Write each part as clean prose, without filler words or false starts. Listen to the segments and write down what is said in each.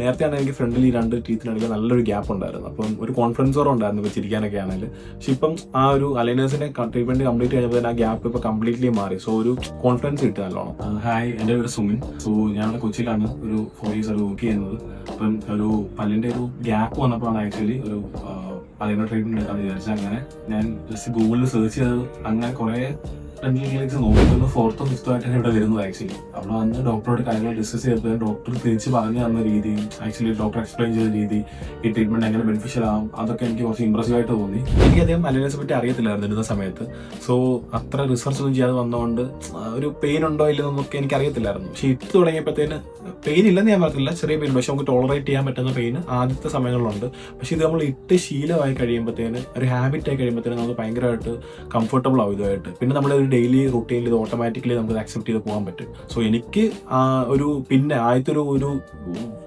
നേരത്തെയാണ് എനിക്ക് ഫ്രണ്ടിൽ ഈ 2 ടീത്തിനാണെങ്കിൽ നല്ലൊരു ഗ്യാപ്പ് ഉണ്ടായിരുന്നു. അപ്പം ഒരു കോൺഫിഡൻസ് ഓർ ഉണ്ടായിരുന്നു ഇപ്പോൾ ചിരിക്കാനൊക്കെ ആണെങ്കിൽ. പക്ഷെ ഇപ്പം ആ ഒരു അലൈനേഴ്സിൻ്റെ ട്രീറ്റ്മെൻറ്റ് കംപ്ലീറ്റ് കഴിഞ്ഞപ്പോൾ തന്നെ ആ ഗ്യാപ്പ് ഇപ്പോൾ കംപ്ലീറ്റ്ലി മാറി. സോ ഒരു കോൺഫിഡൻസ് കിട്ടുക നല്ലോണം. ഹായ്, എൻ്റെ പേര് സുമിൻ. സോ ഞാനിവിടെ കൊച്ചിയിലാണ് ഒരു 4 years വർക്ക് ചെയ്യുന്നത്. അപ്പം ഒരു പല്ലിൻ്റെ ഒരു ഗ്യാപ്പ് വന്നപ്പോഴാണ് ആക്ച്വലി ഒരു പല്ലിൻ്റെ ട്രീറ്റ്മെൻറ്റ് എടുക്കാമെന്ന് വിചാരിച്ചത്. അങ്ങനെ ഞാൻ ജസ്റ്റ് ഗൂഗിളിൽ സെർച്ച് ചെയ്തത്, അങ്ങനെ കുറേ dental clinics നോക്കിയിട്ടൊന്ന് 4th or 5th ആയിട്ടാണ് ഇവിടെ വരുന്നത്. ആക്ച്വലി അവിടെ വന്ന് ഡോക്ടറോട് കാര്യങ്ങൾ ഡിസ്കസ് ചെയ്തപ്പോൾ ഡോക്ടർ തിരിച്ച് പറഞ്ഞു തന്ന രീതിയും ആക്ച്വലി ഡോക്ടർ എക്സ്പ്ലെയിൻ ചെയ്ത രീതി, ഈ ട്രീറ്റ്മെൻറ്റ് എങ്ങനെ ബെനിഫിഷ്യൽ ആവും, അതൊക്കെ എനിക്ക് കുറച്ച് ഇമ്പ്രസീവ് ആയിട്ട് തോന്നി. എനിക്കധികം അലൈനേഴ്സിനെ പറ്റി അറിയത്തില്ലായിരുന്നു ഇരുന്ന സമയത്ത്. സോ അത്ര റിസർച്ച് ഒന്നും ചെയ്യാതെ വന്നതുകൊണ്ട് ഒരു പെയിൻ ഉണ്ടോ ഇല്ലെന്നൊക്കെ എനിക്ക് അറിയത്തില്ലായിരുന്നു. പക്ഷേ ഇട്ട് തുടങ്ങിയപ്പോഴത്തേന് പെയിൻ ഇല്ലെന്ന് ഞാൻ പറഞ്ഞില്ല, ചെറിയ പെയിൻ, പക്ഷെ നമുക്ക് ടോളറേറ്റ് ചെയ്യാൻ പറ്റുന്ന പെയിൻ ആദ്യത്തെ സമയങ്ങളിലുണ്ട്. പക്ഷേ ഇത് നമ്മൾ ഇട്ട് ശീലമായി കഴിയുമ്പോഴത്തേന്, ഒരു ഹാബിറ്റായി കഴിയുമ്പോഴത്തേന് നമുക്ക് ഭയങ്കരമായിട്ട് കംഫർട്ടബിൾ ആവും ഇതുമായിട്ട്. പിന്നെ നമ്മളൊരു ഡെയിലി റുട്ടീനിൽ ഇത് ഓട്ടോമാറ്റിക്കലി നമുക്ക് അക്സെപ്റ്റ് ചെയ്ത് പോകാൻ പറ്റും. സോ എനിക്ക് പിന്നെ ആദ്യത്തെ ഒരു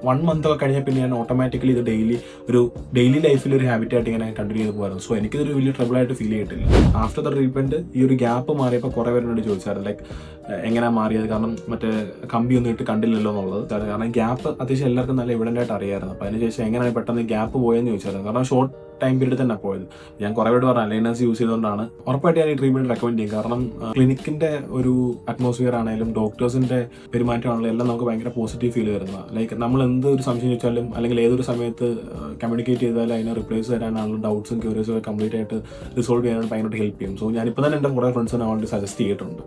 1 month ഒക്കെ കഴിഞ്ഞാൽ പിന്നെ ഞാൻ ഓട്ടോമാറ്റിക്കലി ഇത് ഡെയിലി ലൈഫിൽ ഒരു ഹാബിറ്റായിട്ട് ഇങ്ങനെ കണ്ടിന്യൂ ചെയ്ത് പോകാറുണ്ട്. സോ എനിക്കിതൊരു വലിയ ട്രബിളായിട്ട് ഫീൽ ചെയ്തിട്ടില്ല. ആഫ്റ്റർ ദ ട്രീറ്റ്മെൻറ്റ് ഈ ഒരു ഗ്യാപ്പ് മാറിയപ്പോൾ കുറേ പേരോട് ചോദിച്ചായിരുന്നു, ലൈക്ക് എങ്ങനെയാണ് മാറിയത്, കാരണം മറ്റേ കമ്പിയൊന്നും ഇട്ട് കണ്ടില്ലല്ലോ എന്നുള്ളത്. കാരണം ഗ്യാപ്പ് അത്യാവശ്യം എല്ലാവർക്കും നല്ല എവിഡൻ്റ് ആയിട്ട് അറിയാമായിരുന്നു. അപ്പോൾ അതിനുശേഷം എങ്ങനെയാണ് പെട്ടെന്ന് ഗ്യാപ്പ് പോയെന്ന് ചോദിച്ചായിരുന്നു. കാരണം ഷോർട്ട് ടൈം പീരീഡ് തന്നെ പോയത്. ഞാൻ കുറേ പേര് പറഞ്ഞു അലൈനേഴ്സ് യൂസ് ചെയ്തുകൊണ്ടാണ്. ഉറപ്പായിട്ട് ഞാൻ ഈ ട്രീറ്റ്മെൻറ്റ് റെക്കമെൻഡ് ചെയ്യും. കാരണം ക്ലിനിക്കിൻ്റെ ഒരു അറ്റ്മോസ്ഫിയർ ആണെങ്കിലും ഡോക്ടേഴ്സിൻ്റെ പെരുമാറ്റമാണെങ്കിലും എല്ലാം നമുക്ക് ഭയങ്കര പോസിറ്റീവ് ഫീൽ വരുന്നത്. ലൈക്ക് നമ്മൾ എന്ത് ഒരു സംശയം ചോദിച്ചാലും അല്ലെങ്കിൽ ഏതൊരു സമയത്ത് കമ്മ്യൂണിക്കേറ്റ് ചെയ്താലും അതിനെ റിപ്ലേസ് തരാനാണെങ്കിലും ഡൗട്ട്സും ക്യൂരിയസും കംപ്ലീറ്റ് ആയിട്ട് റിസോൾവ് ചെയ്യാനായിട്ട് ഭയങ്കരമായിട്ട് ഹെൽപ്പ് ചെയ്യും. സോ ഞാനിപ്പോൾ തന്നെ എൻ്റെ കുറേ ഫ്രണ്ട്സിനെ ഓൾറെഡി സജസ്റ്റ് ചെയ്തിട്ടുണ്ട്.